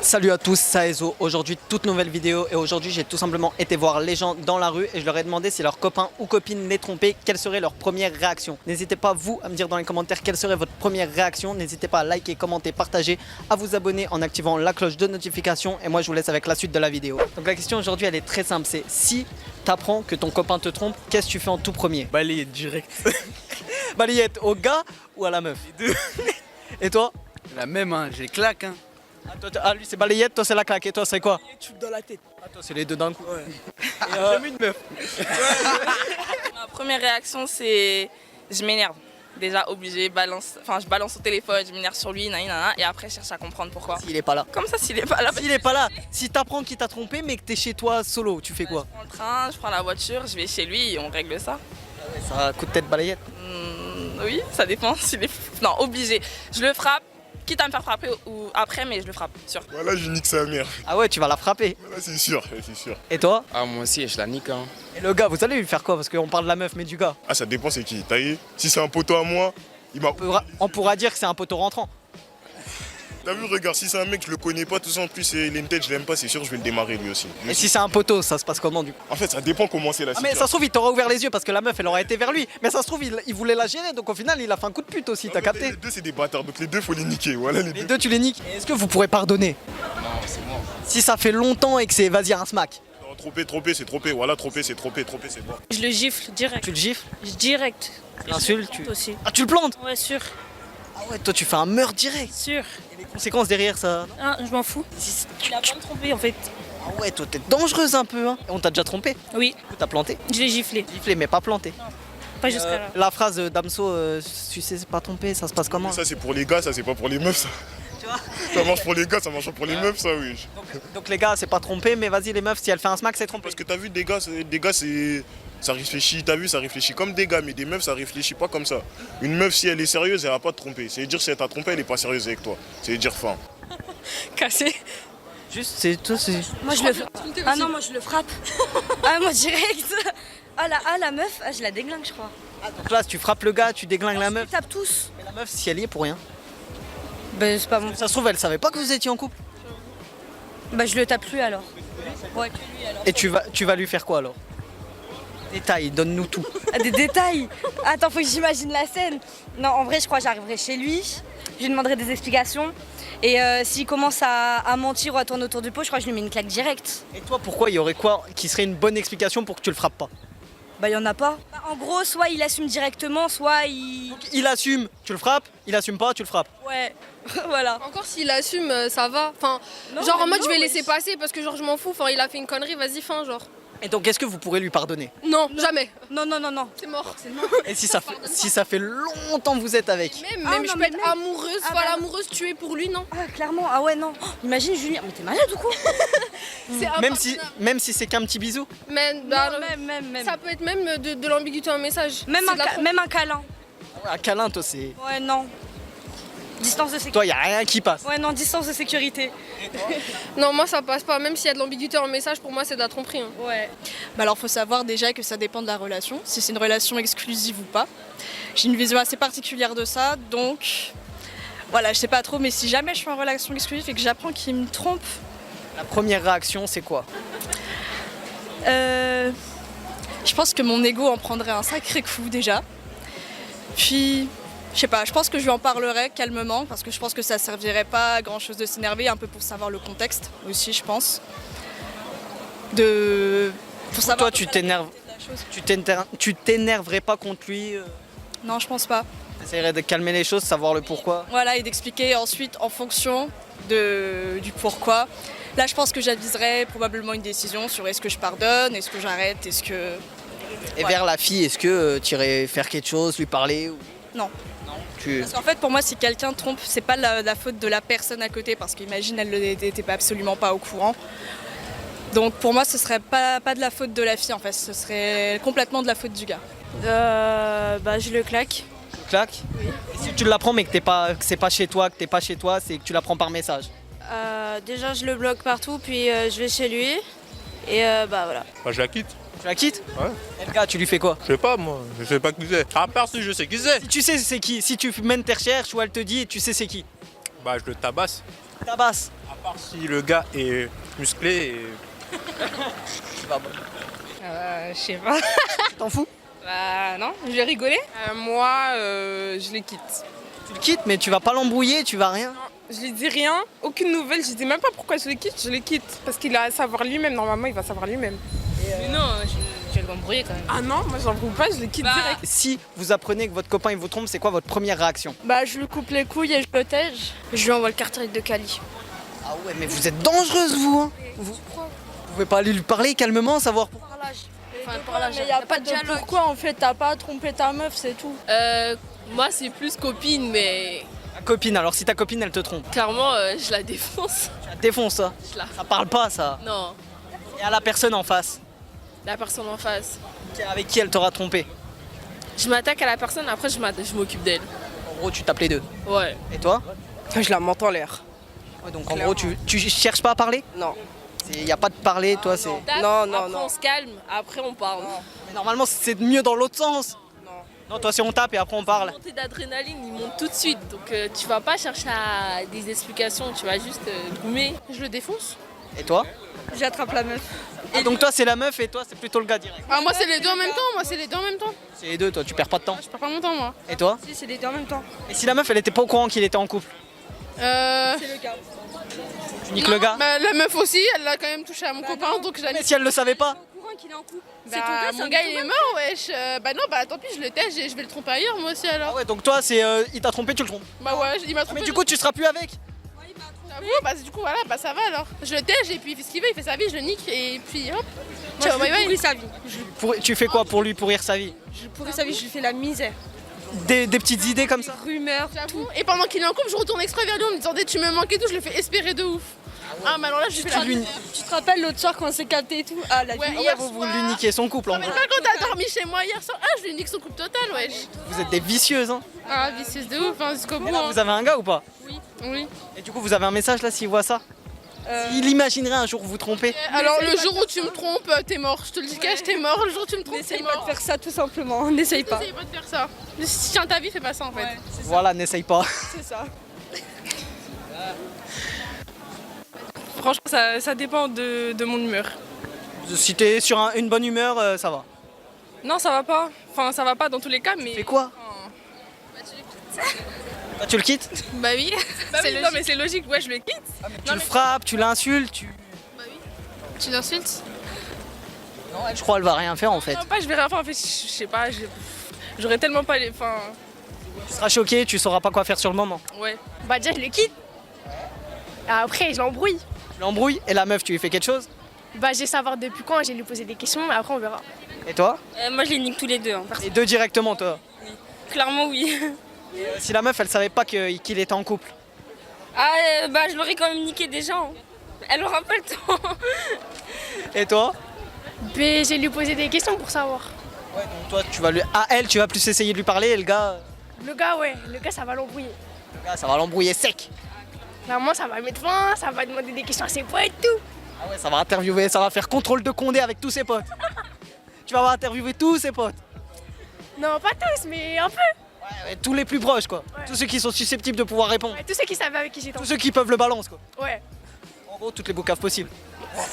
Salut à tous, c'est Ezo. Aujourd'hui, toute nouvelle vidéo et aujourd'hui, j'ai tout simplement été voir les gens dans la rue et je leur ai demandé si leur copain ou copine les trompait, quelle serait leur première réaction. N'hésitez pas vous à me dire dans les commentaires quelle serait votre première réaction. N'hésitez pas à liker, commenter, partager, à vous abonner en activant la cloche de notification et moi je vous laisse avec la suite de la vidéo. Donc la question aujourd'hui elle est très simple, c'est si t'apprends que ton copain te trompe, qu'est-ce que tu fais en tout premier? Balayette direct. Balayette au gars ou à la meuf? Les deux. Et toi? La même, hein, j'ai claque. Hein. Ah, lui c'est balayette, toi c'est la claque et toi c'est quoi? Tu dans la tête. Ah, toi c'est les deux d'un coup. Ouais. J'aime une meuf. Ma première réaction, c'est je m'énerve. Déjà obligé, je balance au téléphone, je m'énerve sur lui, nanana, et après je cherche à comprendre pourquoi. S'il est pas là. Comme ça, s'il est pas là, S'il est pas là, si t'apprends qu'il t'a trompé mais que t'es chez toi solo, tu fais quoi? je prends le train, je prends la voiture, je vais chez lui et on règle ça. Ça coup de tête balayette. Oui, ça dépend s'il est. Non, obligé. Je le frappe, quitte à me faire frapper ou après, mais je le frappe, sûr. Voilà, je nique sa mère. Ah ouais, tu vas la frapper. Voilà, c'est sûr, c'est sûr. Et toi? Ah, moi aussi, je la nique. Hein. Et le gars, vous allez lui faire quoi? Parce qu'on parle de la meuf, mais du gars. Ah, ça dépend, c'est qui. T'as vu? Si c'est un poteau à moi, il m'a. On pourra dire que c'est un poteau rentrant. T'as vu, regarde, si c'est un mec, je le connais pas, tout ça en plus, il a une tête, je l'aime pas, c'est sûr, je vais le démarrer lui aussi. Et si c'est un poteau, ça se passe comment du coup? En fait, ça dépend comment c'est la Ah mais ça situation. se trouve, il t'aura ouvert les yeux parce que la meuf, elle aurait été vers lui. Mais ça se trouve, il voulait la gérer, donc au final, il a fait un coup de pute aussi, t'as capté? Les deux, c'est des bâtards, donc les deux, faut les niquer. Voilà, les Les deux. deux, tu les niques. Et est-ce que vous pourrez pardonner? Non, c'est moi. Si ça fait longtemps et que c'est vas-y, un smack. Non, tromper, c'est tromper. Voilà, tromper, c'est c'est bon. Je le gifle direct. Tu le gifles? Direct. L'insultes, tu... Aussi. Ah, tu le plantes? Ouais, sûr. Ah ouais, toi, tu fais un meurtre direct. Sûr. Et les conséquences derrière ça? Ah, je m'en fous. Il a pas me tromper en fait. Ah ouais, toi, t'es dangereuse un peu, hein. Et on t'a déjà trompé? Oui, Du coup, t'as planté? je l'ai giflé. Giflé, mais pas planté. Pas jusqu'à là. La phrase d'Amso, tu sais, c'est pas trompé, ça se passe comment? Mais ça, c'est pour les gars, ça, c'est pas pour les meufs, ça. Tu vois? Ça marche pour les gars, ça marche pas pour les meufs, ça, oui. Donc les gars, c'est pas trompé, mais vas-y les meufs, si elle fait un smack, c'est trompé. Parce que t'as vu, des gars, c'est. Ça réfléchit, t'as vu, ça réfléchit comme des gars, mais des meufs, ça réfléchit pas comme ça. Une meuf, si elle est sérieuse, elle va pas te tromper. C'est dire si elle t'a trompé, elle est pas sérieuse avec toi. C'est dire fin. Cassé. Juste, c'est toi, c'est. Moi je le frappe. Ah non, moi je le frappe. Ah moi direct. Ah la meuf, ah, je la déglingue je crois. Donc là, tu frappes le gars, tu déglingues la meuf. Ils tapent tous. Mais la meuf, si elle y est pour rien. Bah c'est pas bon. Ça se trouve, elle savait pas que vous étiez en couple. Bah je le tape plus alors. Ouais. Et tu vas lui faire quoi alors? Détail, donne-nous tout. Ah, des détails. Attends, faut que j'imagine la scène. Non, en vrai, je crois que j'arriverai chez lui. Je lui demanderai des explications. Et s'il commence à mentir ou à tourner autour du pot, je crois que je lui mets une claque directe. Et toi, pourquoi il y aurait quoi qui serait une bonne explication pour que tu le frappes pas? Bah y en a pas. Bah, en gros, soit il assume directement, soit il. Il assume, tu le frappes. Il assume pas, tu le frappes. Ouais. Voilà. Encore s'il assume, ça va. Enfin, Non, genre en mais mode non, je vais ouais. laisser passer parce que genre je m'en fous. Enfin, il a fait une connerie, vas-y, fin, genre. Et donc, est-ce que vous pourrez lui pardonner? Non, jamais. Non, non, non, non. C'est mort. Et si ça fait longtemps que vous êtes avec? Même, Ah, même non, je peux mais être même. amoureuse, Ah, voilà, bah, amoureuse, tuée pour lui, non. Ah clairement. Ah ouais non. Oh, imagine Julien. Mais t'es malade ou quoi? C'est Même si c'est qu'un petit bisou. Mais, Non, bah, même. ça peut être même de l'ambiguïté en message. Même C'est de la trompe. même un câlin. Un câlin, toi, c'est. Ouais non. Distance de sécurité. Toi, y a rien qui passe. Ouais non, distance de sécurité. Non, moi ça passe pas. Même s'il y a de l'ambiguïté en message, pour moi c'est de la tromperie. Hein. Ouais. Bah alors faut savoir déjà que ça dépend de la relation, si c'est une relation exclusive ou pas. J'ai une vision assez particulière de ça, donc voilà, je sais pas trop, mais si jamais je suis en relation exclusive et que j'apprends qu'il me trompe, La première réaction, c'est quoi? je pense que mon ego en prendrait un sacré coup déjà. Puis, je sais pas, je pense que je lui en parlerai calmement, parce que je pense que ça servirait pas à grand chose de s'énerver, un peu pour savoir le contexte aussi, je pense. Pour savoir Toi, à peu tu près la t'énerves. gravité de la chose. Tu t'énerverais pas contre lui? Non, je pense pas. T'essaierais de calmer les choses, savoir le pourquoi. Voilà, et d'expliquer ensuite en fonction du pourquoi. Là, je pense que j'aviserais probablement une décision sur est-ce que je pardonne, est-ce que j'arrête, est-ce que... Et Ouais. vers la fille, est-ce que tu irais faire quelque chose, lui parler ou... Non. Tu... Parce qu'en fait, pour moi, si quelqu'un trompe, c'est pas la faute de la personne à côté, parce qu'imagine, elle n'était absolument pas au courant. Donc pour moi, ce serait pas de la faute de la fille, en fait, ce serait complètement de la faute du gars. Bah, je le claque. Tu claques? Oui. Et si tu l'apprends mais que c'est pas chez toi, c'est que tu l'apprends par message. Déjà, je le bloque partout, puis je vais chez lui. Et bah voilà. Bah, je la quitte. Tu la quittes? Ouais. Et le gars, tu lui fais quoi? Je sais pas, moi. Je sais pas qui c'est. À part si je sais qui c'est. Si tu sais c'est qui, si tu mènes tes recherches ou elle te dit et tu sais c'est qui. Bah, je le tabasse. Tabasse. À part si le gars est musclé et... Je sais pas. T'en fous? Bah non, je vais rigoler. Moi, je les quitte. Tu le quittes, mais tu vas pas l'embrouiller, tu vas rien. Je lui dis rien, aucune nouvelle, je dis même pas pourquoi je les quitte. Parce qu'il a à savoir lui-même, normalement il va savoir lui-même. Mais non, je vais l'embrouiller quand même. Ah non, moi j'embrouille pas, je les quitte direct. Si vous apprenez que votre copain il vous trompe, c'est quoi votre première réaction? Bah, je lui coupe les couilles et je le tège. Je lui envoie le cartridge de Cali. Ah ouais, mais vous êtes dangereuse, vous, hein. Vous pouvez pas aller lui parler calmement, savoir pourquoi. Mais y a pas de dialogue. Pourquoi en fait, t'as pas à tromper ta meuf, c'est tout. Moi, c'est plus copine, mais Ta copine, alors si ta copine elle te trompe, clairement, je la défonce. tu la défonces ça. Ça parle pas ça. Non, Et à la personne en face, la personne en face. avec qui elle t'aura trompé. Je m'attaque à la personne, après je m'occupe d'elle. En gros, tu tapes les deux. Ouais. Et toi? Je la monte en l'air. Ouais, donc en gros, tu cherches pas à parler? Non. Il y a pas de parler, toi, c'est. Non, non, après non. on se calme, après on parle. Mais normalement, c'est mieux dans l'autre sens. Non, toi, si on tape et après on parle. La montée d'adrénaline, il monte tout de suite. Donc tu vas pas chercher à des explications, tu vas juste gommer. Je le défonce. Et toi? J'attrape la meuf. Ah, donc toi, c'est la meuf et toi, c'est plutôt le gars direct. Ah moi c'est les deux en même temps, C'est les deux, toi, tu perds pas de temps. Je perds pas mon temps moi. Et toi? Si, c'est les deux en même temps. Et si la meuf, elle était pas au courant qu'il était en couple? C'est le gars. Tu niques le gars? Bah, la meuf aussi, elle a quand même touché à mon copain, donc je la Mais si elle le savait pas? Au courant qu'il est en couple. Bah, mon gars il est mort, wesh. Bah non, bah tant pis, je le tège et je vais le tromper ailleurs moi aussi alors. Ah ouais, donc toi, c'est il t'a trompé, tu le trompes. Bah ouais, il m'a Ah, trompé. mais du coup, tu seras plus avec. J'avoue, bah du coup voilà, bah ça va alors. Je le tège et puis il fait ce qu'il veut, il fait sa vie, je le nique et puis hop. Moi, Ciao, je lui bye bye. pourris sa vie. Tu fais quoi pour lui pourrir sa vie? Je lui pourris sa vie, je lui fais la misère. Des petites idées comme ça? Rumeurs, J'avoue. Et pendant qu'il est en couple, je retourne exprès vers lui en me disant dès tu me manques et tout, je le fais espérer de ouf. Ah mais alors là je lui fais la misère. Tu te rappelles l'autre soir quand on s'est capté et tout? Ah, la Ouais, vie. hier Vous soir. lui niquez son couple en Mais gros. pas quand t'as dormi chez moi hier soir, je lui nique son couple total, wesh. Vous êtes des vicieuses, hein. Ah, vicieuse de ouf, hein, jusqu'au bout. Et là, hein. vous avez un gars ou pas? Oui. Et du coup, vous avez un message là s'il voit ça? Il imaginerait un jour vous tromper. Alors le jour où tu me trompes, t'es mort. Je te le dis cash, t'es mort. Le jour où tu me trompes, t'es N'essaye pas de mort. faire ça tout simplement. N'essaye pas. N'essaye pas de faire ça. Si tu tiens ta vie, fais pas ça en fait. Voilà, n'essaye pas. C'est ça. Franchement, ça dépend de mon humeur. Si t'es sur une bonne humeur, ça va. Non, ça va pas. Enfin, ça va pas dans tous les cas, mais. Fais quoi? Toi, tu le quittes? Bah oui. Non, mais c'est logique. Ouais, je le quitte. Tu le frappes, tu l'insultes, Tu l'insultes? Non, je crois qu'elle va rien faire en fait. Non, pas. Je vais rien faire. En fait, je sais pas. J'aurais tellement pas les. Enfin. Tu seras choqué, tu sauras pas quoi faire sur le moment. Ouais. Bah, déjà, je le quitte. Après, je l'embrouille. Tu l'embrouilles et la meuf, tu lui fais quelque chose? Bah, je vais savoir depuis quand, je vais lui poser des questions, mais après, on verra. Et toi? Moi, je les nique tous les deux. Hein. Les deux directement, toi. Clairement, oui. Si la meuf, elle savait pas qu'il était en couple. Ah, bah, je l'aurais quand même niqué déjà. Hein. Elle aura pas le temps. Et toi? Mais je vais lui poser des questions pour savoir. Ouais, donc toi, tu vas lui. À elle, tu vas plus essayer de lui parler et le gars, Le gars, ouais, le gars, ça va l'embrouiller. ça va l'embrouiller sec. Clairement, ça va mettre fin, ça va demander des questions à ses potes et tout. Ah ouais, ça va interviewer, ça va faire contrôle de Condé avec tous ses potes. Tu vas avoir interviewé tous ses potes. Non, pas tous, mais un peu. Ouais, tous les plus proches, quoi. Ouais. Tous ceux qui sont susceptibles de pouvoir répondre. Ouais, tous ceux qui savaient avec qui j'étais. Tous ceux qui peuvent le balance, quoi. Ouais, En gros, toutes les boucaves possibles.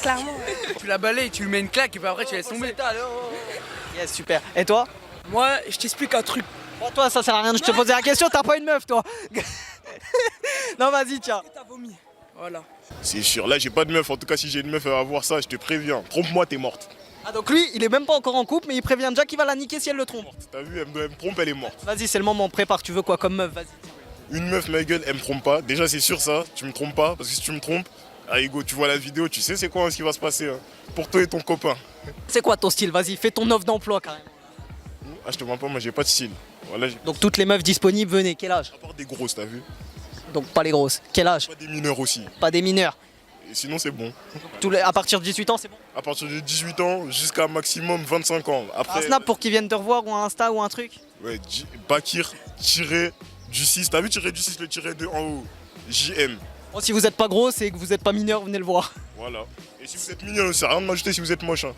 clairement. Tu la balayes, tu lui mets une claque et puis après tu laisses tomber. Yes, super. Et toi? Moi, je t'explique un truc. Bon, toi, ça sert à rien de te poser la question, t'as pas une meuf, toi. Non, vas-y, tiens. T'as vomi. Voilà. C'est sûr, là j'ai pas de meuf. En tout cas, si j'ai une meuf, elle va voir ça, je te préviens. Trompe-moi, t'es morte. Ah, donc lui, il est même pas encore en couple, mais il prévient déjà qu'il va la niquer si elle le trompe. T'as vu, elle me trompe, elle est morte. Vas-y, c'est le moment, prépare. Tu veux quoi comme meuf? Vas-y. Une meuf, ma gueule, elle me trompe pas. Déjà, c'est sûr ça, tu me trompes pas. Parce que si tu me trompes, ah, Hugo, tu vois la vidéo, tu sais c'est quoi ce qui va se passer hein, pour toi et ton copain. C'est quoi ton style? Vas-y, fais ton offre d'emploi carrément. Ah, je te mens pas, moi j'ai pas de style. Voilà, Donc toutes les meufs disponibles, venez. Quel âge? à part des grosses, t'as vu. Donc pas les grosses. Quel âge? Pas des mineurs aussi. Pas des mineurs. Et sinon, c'est bon. À partir de 18 ans, c'est bon. À partir de 18 ans jusqu'à maximum 25 ans. Après, Un snap pour qu'ils viennent te revoir ou un Insta ou un truc. ouais, Bakir, tiré du 6. T'as vu tiré du 6, le tiré 2 en haut. JM. Bon, si vous êtes pas gros, c'est que vous êtes pas mineur, venez le voir. Voilà. Et si vous êtes mignon, ça sert à rien de m'ajouter si vous êtes moche. Hein.